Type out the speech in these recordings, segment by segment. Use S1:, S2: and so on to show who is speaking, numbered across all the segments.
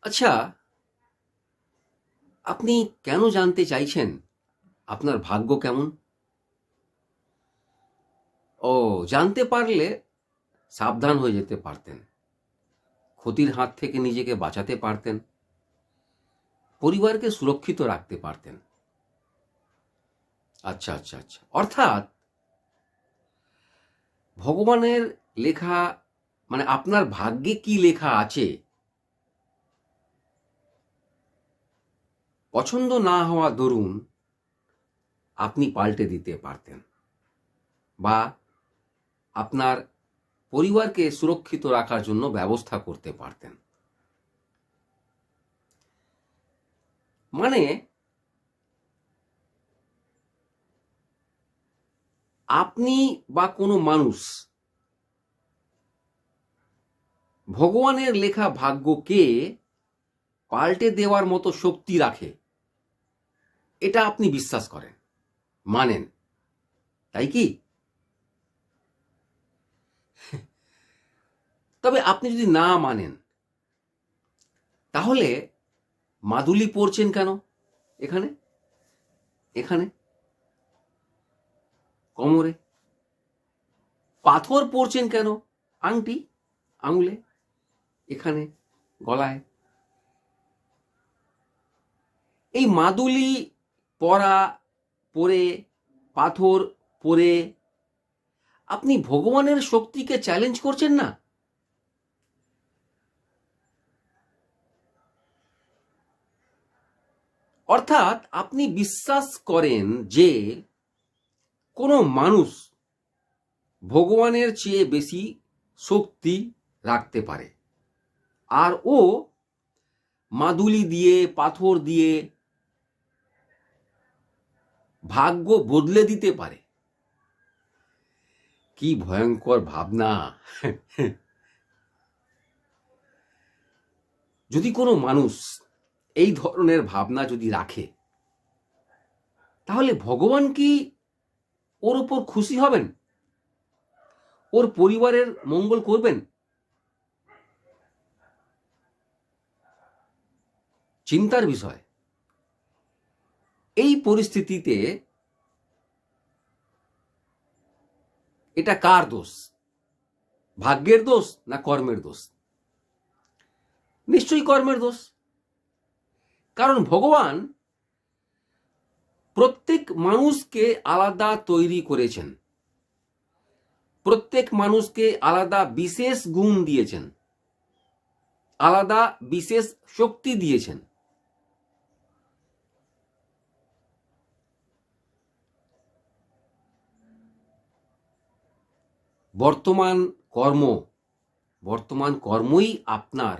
S1: আচ্ছা, আপনি কেন জানতে চাইছেন আপনার ভাগ্য কেমন? ও, জানতে পারলে সাবধান হয়ে যেতে পারতেন, ক্ষতির হাত থেকে নিজেকে বাঁচাতে পারতেন, পরিবারকে সুরক্ষিত রাখতে পারতেন। আচ্ছা আচ্ছা আচ্ছা, অর্থাৎ ভগবানের লেখা, মানে আপনার ভাগ্যে কি লেখা আছে পছন্দ না হওয়া দরুন আপনি পাল্টে দিতে পারতেন, বা আপনার পরিবারকে সুরক্ষিত রাখার জন্য ব্যবস্থা করতে পারতেন। মানে আপনি বা কোনো মানুষ ভগবানের লেখা ভাগ্যকে পাল্টে দেওয়ার মতো শক্তি রাখে, এটা আপনি বিশ্বাস করেন, মানেন, তাই কি? তবে আপনি যদি না মানেন, তাহলে মাদুলি পরছেন কেন? এখানে, এখানে, কোমরে পাথর পরছেন কেন? আংটি, আঙুলে, এখানে, গলায়। এই মাদুলি পরা, পরে, পাথর পরে আপনি ভগবানের শক্তিকে চ্যালেঞ্জ করছেন না? অর্থাৎ আপনি বিশ্বাস করেন যে কোনো মানুষ ভগবানের চেয়ে বেশি শক্তি রাখতে পারে, আর ও মাদুলি দিয়ে, পাথর দিয়ে ভাগ্য বদলে দিতে পারে। কি ভয়ঙ্কর ভাবনা! যদি কোনো মানুষ এই ধরনের ভাবনা যদি রাখে, তাহলে ভগবান কি ওর উপর খুশি হবেন? ওর পরিবারের মঙ্গল করবেন? চিন্তার বিষয়। এই পরিস্থিতিতে এটা কার দোষ? ভাগ্যের দোষ না কর্মের দোষ? নিশ্চয়ই কর্মের দোষ। কারণ ভগবান প্রত্যেক মানুষকে আলাদা তৈরি করেছেন, প্রত্যেক মানুষকে আলাদা বিশেষ গুণ দিয়েছেন, আলাদা বিশেষ শক্তি দিয়েছেন। বর্তমান কর্মই আপনার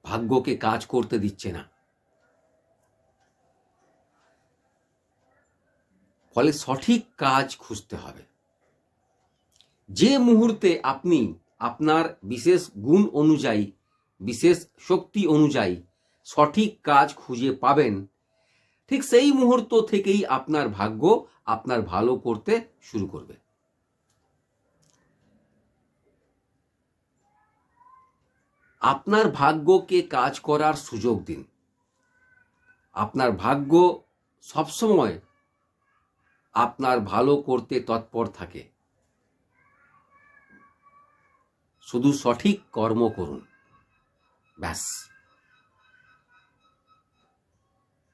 S1: ভাগ্যকে কাজ করতে দিচ্ছে না। ফলে সঠিক কাজ খুঁজতে হবে। যে মুহূর্তে আপনি আপনার বিশেষ গুণ অনুযায়ী, বিশেষ শক্তি অনুযায়ী সঠিক কাজ খুঁজে পাবেন, ঠিক সেই মুহূর্ত থেকেই আপনার ভাগ্য আপনার ভালো করতে শুরু করবে। আপনার ভাগ্যকে কাজ করার সুযোগ দিন। আপনার ভাগ্য সবসময় আপনার ভালো করতে তৎপর থাকে। শুধু সঠিক কর্ম করুন, ব্যাস।